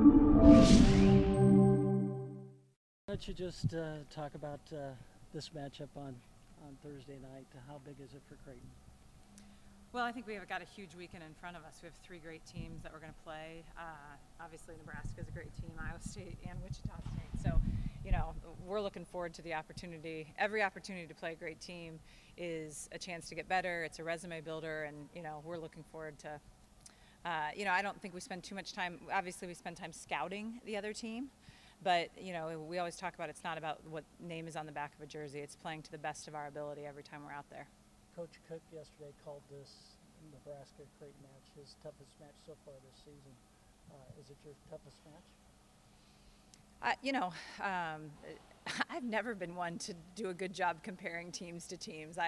Why don't you just talk about this matchup on Thursday night? How big is it for Creighton? Well, I think we have got a huge weekend in front of us. We have three great teams that we're going to play. Obviously, Nebraska is a great team, Iowa State and Wichita State. So, we're looking forward to the opportunity. Every opportunity to play a great team is a chance to get better. It's a resume builder, and, we're looking forward to, I don't think we spend too much time. Obviously, we spend time scouting the other team. But, we always talk about it's not about what name is on the back of a jersey. It's playing to the best of our ability every time we're out there. Coach Cook yesterday called this Nebraska-Creighton match his toughest match so far this season. Is it your toughest match? I've never been one to do a good job comparing teams to teams.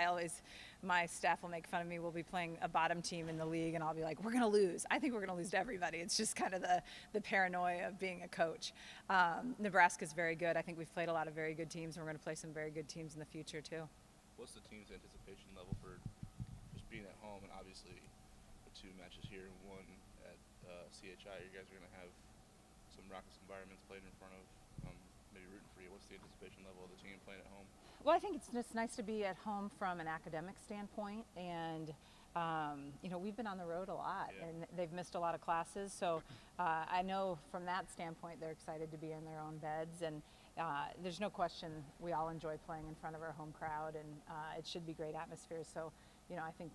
My staff will make fun of me. We'll be playing a bottom team in the league, and I'll be like, we're going to lose. I think we're going to lose to everybody. It's just kind of the paranoia of being a coach. Nebraska's very good. I think we've played a lot of very good teams, and we're going to play some very good teams in the future, too. What's the team's anticipation level for just being at home, and obviously the two matches here and one at CHI? You guys are going to have some raucous environments played in front of, maybe rooting for you. What's the anticipation level of the team playing at home? Well, I think it's just nice to be at home from an academic standpoint, and we've been on the road a lot, and they've missed a lot of classes, so I know from that standpoint they're excited to be in their own beds, and there's no question we all enjoy playing in front of our home crowd, and it should be great atmosphere. So, I think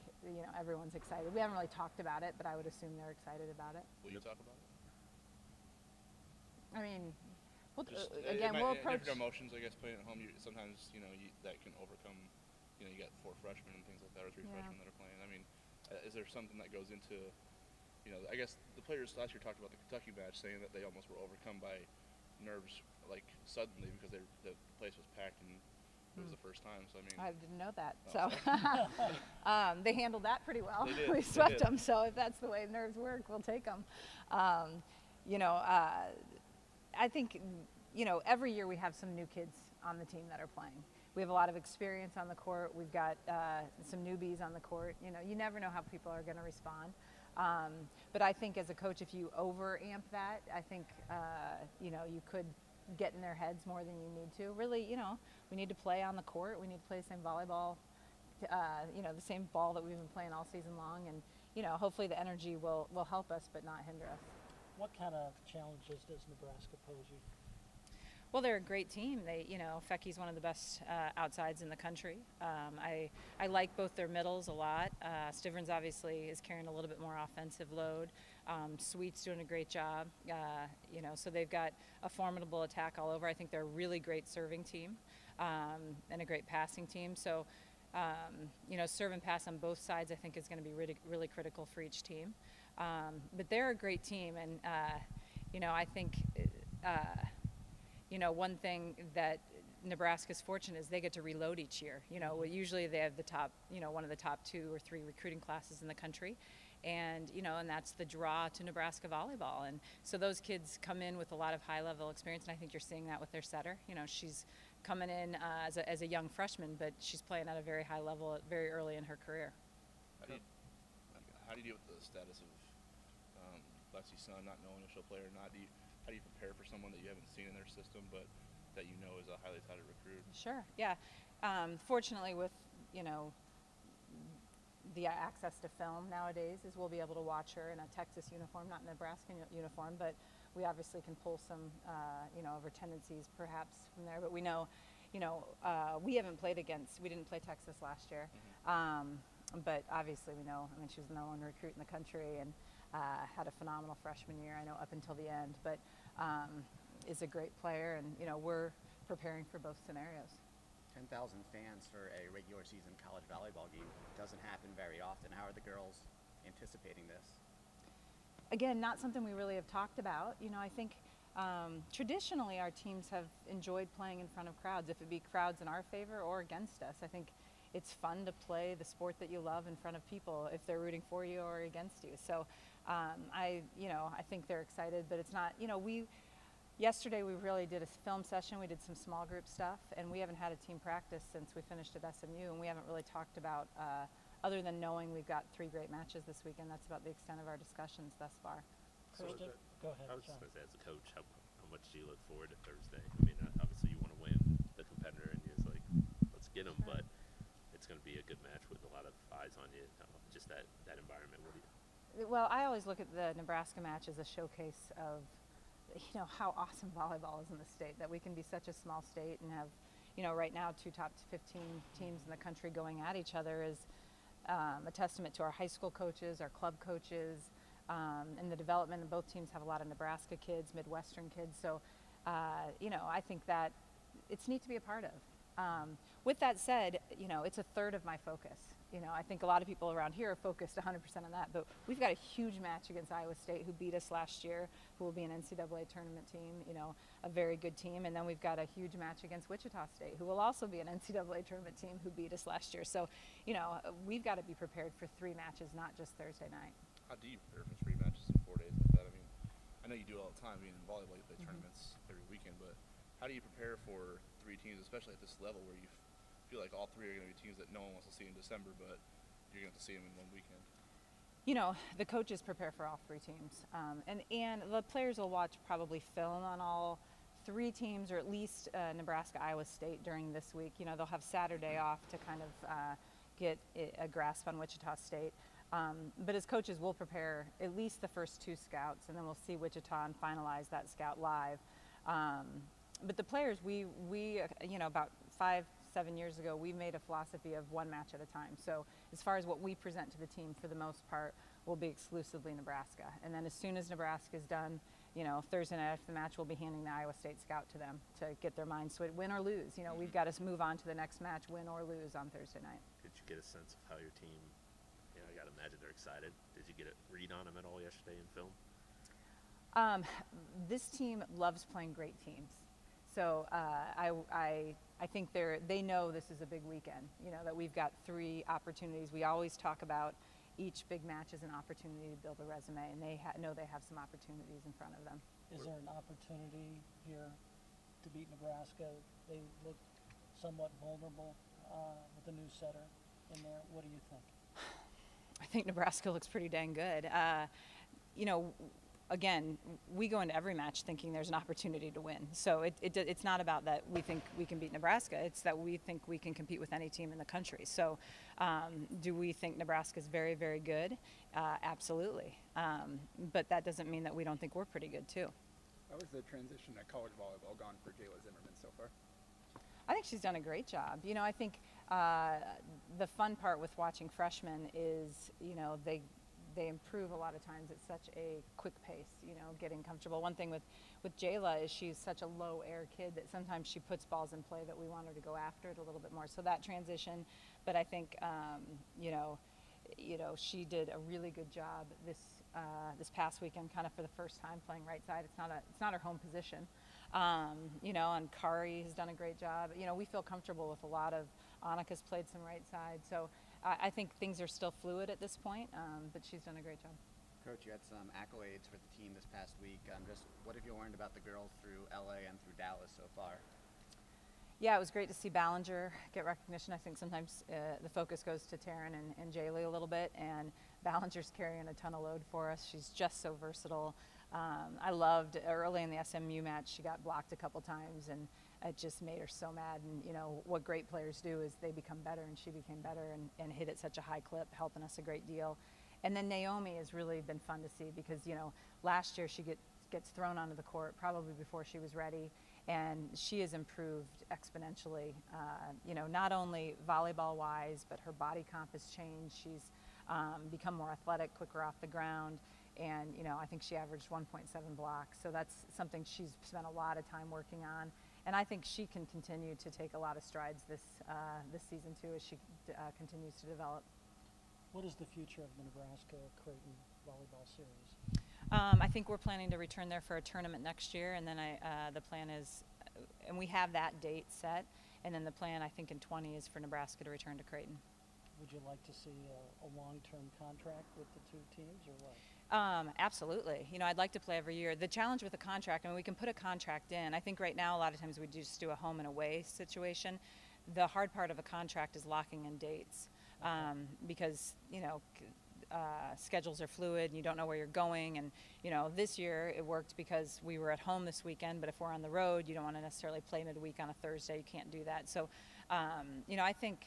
everyone's excited. We haven't really talked about it, but I would assume they're excited about it. Will you talk about it? I mean, we'll approach different emotions. I guess playing at home, sometimes that can overcome. You got 4 freshmen and things like that, or 3 freshmen that are playing. I mean, is there something that goes into? I guess the players last year talked about the Kentucky match, saying that they almost were overcome by nerves, like suddenly, because the place was packed and it was the first time. So I didn't know that. Oh, So they handled that pretty well. They did. We swept them. So if that's the way nerves work, we'll take them. I think every year we have some new kids on the team that are playing. We have a lot of experience on the court. We've got some newbies on the court. You never know how people are going to respond. But I think as a coach, if you over-amp that, I think, you could get in their heads more than you need to. Really, we need to play on the court. We need to play the same volleyball, the same ball that we've been playing all season long. And, hopefully the energy will help us but not hinder us. What kind of challenges does Nebraska pose you? Well, they're a great team. Fecky's one of the best outsides in the country. I like both their middles a lot. Stivrins obviously is carrying a little bit more offensive load. Sweet's doing a great job. So they've got a formidable attack all over. I think they're a really great serving team and a great passing team. So, serve and pass on both sides I think is going to be really, really critical for each team. But they're a great team, and I think. One thing that Nebraska's fortunate is they get to reload each year. Usually they have the top, one of the top 2 or 3 recruiting classes in the country. And, and that's the draw to Nebraska volleyball. And so those kids come in with a lot of high-level experience, and I think you're seeing that with their setter. She's coming in as a young freshman, but she's playing at a very high level very early in her career. How do you deal with the status of Lexi's son, not knowing if she'll play or not? How do you prepare for someone that you haven't seen in their system but that is a highly touted recruit? Sure, yeah. Fortunately with, the access to film nowadays is we'll be able to watch her in a Texas uniform, not Nebraska uniform, but we obviously can pull some, of her tendencies perhaps from there. But we know, we didn't play Texas last year. But obviously we know, she was the #1 recruit in the country and had a phenomenal freshman year, I know, up until the end, but is a great player, and we're preparing for both scenarios. 10,000 fans for a regular season college volleyball game doesn't happen very often. How are the girls anticipating this? Again, not something we really have talked about. I think traditionally our teams have enjoyed playing in front of crowds, if it be crowds in our favor or against us. I think it's fun to play the sport that you love in front of people if they're rooting for you or against you. So I think they're excited, but it's not, yesterday we really did a film session. We did some small group stuff, and we haven't had a team practice since we finished at SMU, and we haven't really talked about, other than knowing we've got 3 great matches this weekend, that's about the extent of our discussions thus far. Kirsten, Go ahead, I was just John. going to say, as a coach, how much do you look forward to Thursday? I mean, obviously you want to win the competitor, and you're just like, let's get them, but it's going to be a good match with a lot of eyes on you. Just that environment. What do you? Well, I always look at the Nebraska match as a showcase of, how awesome volleyball is in the state, that we can be such a small state and have, right now 2 top 15 teams in the country going at each other is a testament to our high school coaches, our club coaches, and the development. And both teams have a lot of Nebraska kids, Midwestern kids. So, I think that it's neat to be a part of. With that said, it's a third of my focus. I think a lot of people around here are focused 100% on that, but we've got a huge match against Iowa State, who beat us last year, who will be an NCAA tournament team, a very good team. And then we've got a huge match against Wichita State, who will also be an NCAA tournament team, who beat us last year. So, we've got to be prepared for 3 matches, not just Thursday night. How do you prepare for 3 matches in 4 days like that? I mean, I know you do it all the time. Being in volleyball, you play tournaments every weekend, but how do you prepare for 3 teams, especially at this level where you feel like all 3 are going to be teams that no one wants to see in December, but you're going to have to see them in 1 weekend? The coaches prepare for all 3 teams, and the players will watch probably film on all 3 teams, or at least Nebraska, Iowa State during this week. They'll have Saturday off to kind of get a grasp on Wichita State. But as coaches, we'll prepare at least the first 2 scouts, and then we'll see Wichita and finalize that scout live. But the players, we about 5-7 years ago, we made a philosophy of 1 match at a time. So as far as what we present to the team, for the most part, will be exclusively Nebraska. And then as soon as Nebraska is done, Thursday night after the match, we'll be handing the Iowa State scout to them to get their minds switched, win or lose. We've got to move on to the next match, win or lose on Thursday night. Did you get a sense of how your team? I got to imagine they're excited. Did you get a read on them at all yesterday in film? This team loves playing great teams. So I think they know this is a big weekend, that we've got 3 opportunities. We always talk about each big match as an opportunity to build a resume, and they know they have some opportunities in front of them. Is there an opportunity here to beat Nebraska? They look somewhat vulnerable with the new setter in there. What do you think? I think Nebraska looks pretty dang good. Again, we go into every match thinking there's an opportunity to win. So it's not about that we think we can beat Nebraska. It's that we think we can compete with any team in the country. So do we think Nebraska's very, very good? Absolutely. But that doesn't mean that we don't think we're pretty good too. How has the transition to college volleyball gone for Jayla Zimmerman so far? I think she's done a great job. I think the fun part with watching freshmen is, they improve a lot of times at such a quick pace, getting comfortable. One thing with Jayla is she's such a low air kid that sometimes she puts balls in play that we want her to go after it a little bit more. So that transition, but I think, she did a really good job this past weekend, kind of for the first time playing right side. It's not her home position. And Kari has done a great job. We feel comfortable with a lot of, Annika's played some right side. So I think things are still fluid at this point, but she's done a great job. Coach, you had some accolades for the team this past week. Just what have you learned about the girls through LA and through Dallas so far? Yeah, it was great to see Ballenger get recognition. I think sometimes the focus goes to Taryn and Jaylee a little bit, and Ballenger's carrying a ton of load for us. She's just so versatile. I loved early in the SMU match, she got blocked a couple times, and it just made her so mad. And what great players do is they become better, and she became better and hit at such a high clip, helping us a great deal. And then Naomi has really been fun to see because last year she gets thrown onto the court probably before she was ready, and she has improved exponentially. Not only volleyball wise, but her body comp has changed. She's become more athletic, quicker off the ground. And I think she averaged 1.7 blocks, so that's something she's spent a lot of time working on. And I think she can continue to take a lot of strides this season too, as she continues to develop. What is the future of the Nebraska-Creighton volleyball series? I think we're planning to return there for a tournament next year, and then the plan is, and we have that date set, and then the plan I think in 20 is for Nebraska to return to Creighton. Would you like to see a long-term contract with the 2 teams, or what? Absolutely. I'd like to play every year. The challenge with the contract, we can put a contract in. I think right now a lot of times we just do a home and away situation. The hard part of a contract is locking in dates, because schedules are fluid and you don't know where you're going. And, you know, this year it worked because we were at home this weekend, but if we're on the road, you don't want to necessarily play midweek on a Thursday. You can't do that. So, you know, I think,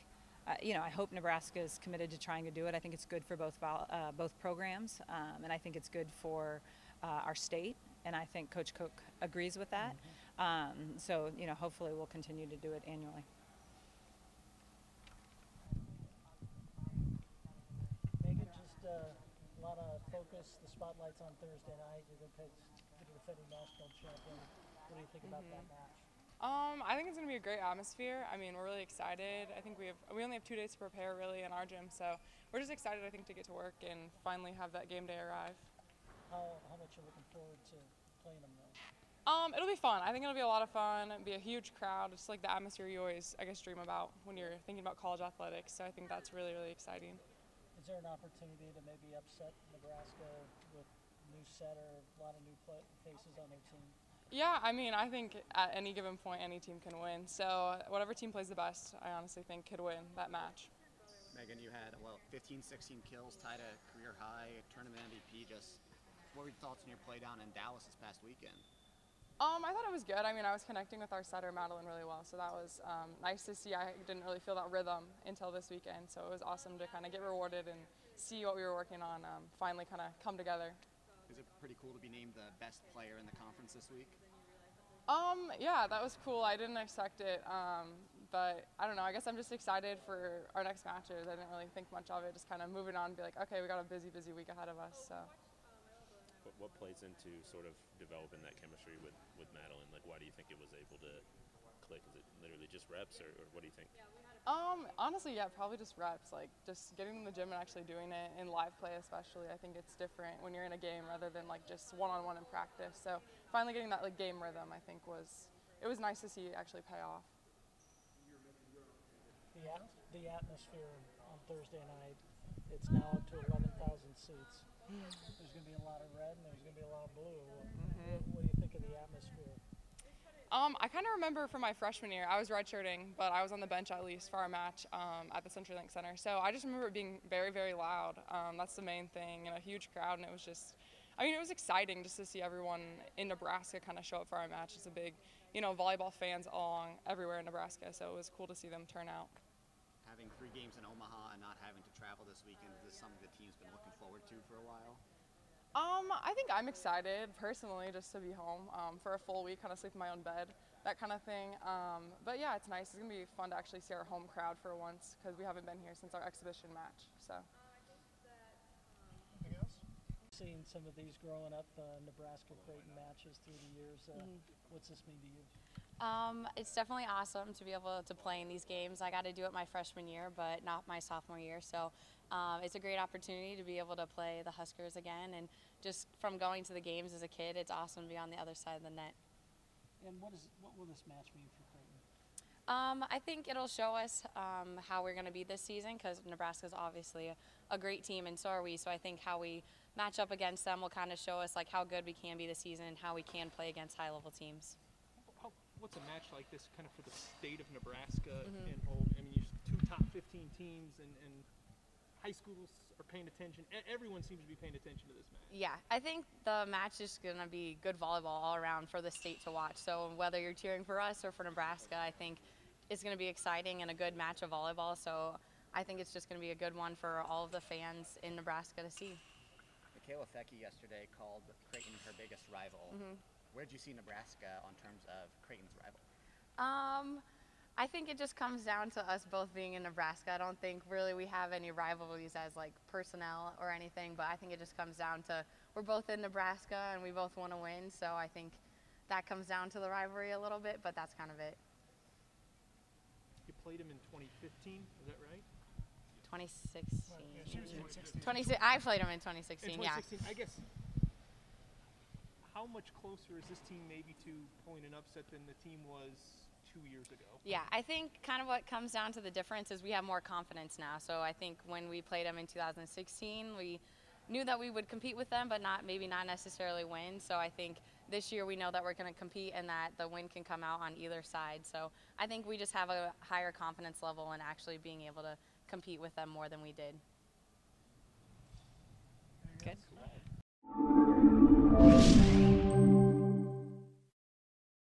you know, I hope Nebraska is committed to trying to do it. I think it's good for both programs, and I think it's good for our state, and I think Coach Cook agrees with that. So, you know, hopefully we'll continue to do it annually. Megan, just a lot of focus, the spotlight's on Thursday night. You're going to pitch the defending national champion. What do you think about that match? I think it's going to be a great atmosphere. I mean, we're really excited. I think we only have 2 days to prepare really in our gym, so we're just excited, I think, to get to work and finally have that game day arrive. How much are you looking forward to playing them though? It'll be fun. I think it'll be a lot of fun. It'll be a huge crowd. It's like the atmosphere you always, I guess, dream about when you're thinking about college athletics. So I think that's really, really exciting. Is there an opportunity to maybe upset Nebraska with new setter, a lot of new faces on their team? Yeah, I mean, I think at any given point, any team can win. So whatever team plays the best, I honestly think could win that match. Megan, you had 15, 16 kills, tied a career high, tournament MVP. Just what were your thoughts on your play down in Dallas this past weekend? I thought it was good. I mean, I was connecting with our setter, Madeline, really well, so that was nice to see. I didn't really feel that rhythm until this weekend, so it was awesome to kind of get rewarded and see what we were working on finally kind of come together. Is it pretty cool to be named the best player in the conference this week? Yeah, that was cool. I didn't expect it, but I don't know. I guess I'm just excited for our next matches. I didn't really think much of it, just kind of moving on and be like, okay, we got a busy, busy week ahead of us, so. What plays into sort of developing that chemistry with Madeline? Like, why do you think it was able to click? Is it literally just reps, or what do you think? Honestly, yeah, probably just reps. Like, just getting in the gym and actually doing it in live play, especially. I think it's different when you're in a game rather than like just one-on-one in practice. So finally getting that like game rhythm, I think was nice to see actually pay off. The atmosphere on Thursday night, it's now up to 11,000 seats. There's going to be a lot of red and there's going to be a lot of blue. What do you think of the atmosphere? I kind of remember from my freshman year, I was redshirting, but I was on the bench at least for our match at the CenturyLink Center. So I just remember it being very, very loud. That's the main thing, and a huge crowd, and it was just, I mean, it was exciting just to see everyone in Nebraska kind of show up for our match. It's a big, you know, volleyball fans along everywhere in Nebraska, so it was cool to see them turn out. Having 3 games in Omaha and not having to travel this weekend, is this something the team's been looking forward to for a while? I think I'm excited personally just to be home for a full week, kind of sleep in my own bed, that kind of thing. But yeah, it's nice. It's going to be fun to actually see our home crowd for once because we haven't been here since our exhibition match. So. Anything else? Seeing some of these growing up, Nebraska Creighton matches through the years, what's this mean to you? It's definitely awesome to be able to play in these games. I got to do it my freshman year, but not my sophomore year. So it's a great opportunity to be able to play the Huskers again. And just from going to the games as a kid, it's awesome to be on the other side of the net. And what will this match mean for Creighton? I think it'll show us how we're going to be this season because Nebraska's obviously a great team, and so are we. So I think how we match up against them will kind of show us like how good we can be this season and how we can play against high-level teams. What's a match like this kind of for the state of Nebraska and whole? I mean, you 2 top 15 teams and high schools are paying attention. Everyone seems to be paying attention to this match. Yeah, I think the match is going to be good volleyball all around for the state to watch. So whether you're cheering for us or for Nebraska, I think it's going to be exciting and a good match of volleyball. So I think it's just going to be a good one for all of the fans in Nebraska to see. Michaela Fecke yesterday called Creighton her biggest rival. Where do you see Nebraska on terms of Creighton's rival? I think it just comes down to us both being in Nebraska. I don't think really we have any rivalries as like personnel or anything, but I think it just comes down to we're both in Nebraska and we both want to win, so I think that comes down to the rivalry a little bit, but that's kind of it. You played him in 2015, is that right? 2016. I played him in 2016, in 2016, yeah. I guess. How much closer is this team maybe to pulling an upset than the team was 2 years ago? Yeah, I think kind of what comes down to the difference is we have more confidence now. So I think when we played them in 2016, we knew that we would compete with them, but maybe not necessarily win. So I think this year we know that we're going to compete and that the win can come out on either side. So I think we just have a higher confidence level in actually being able to compete with them more than we did. Good. Cool.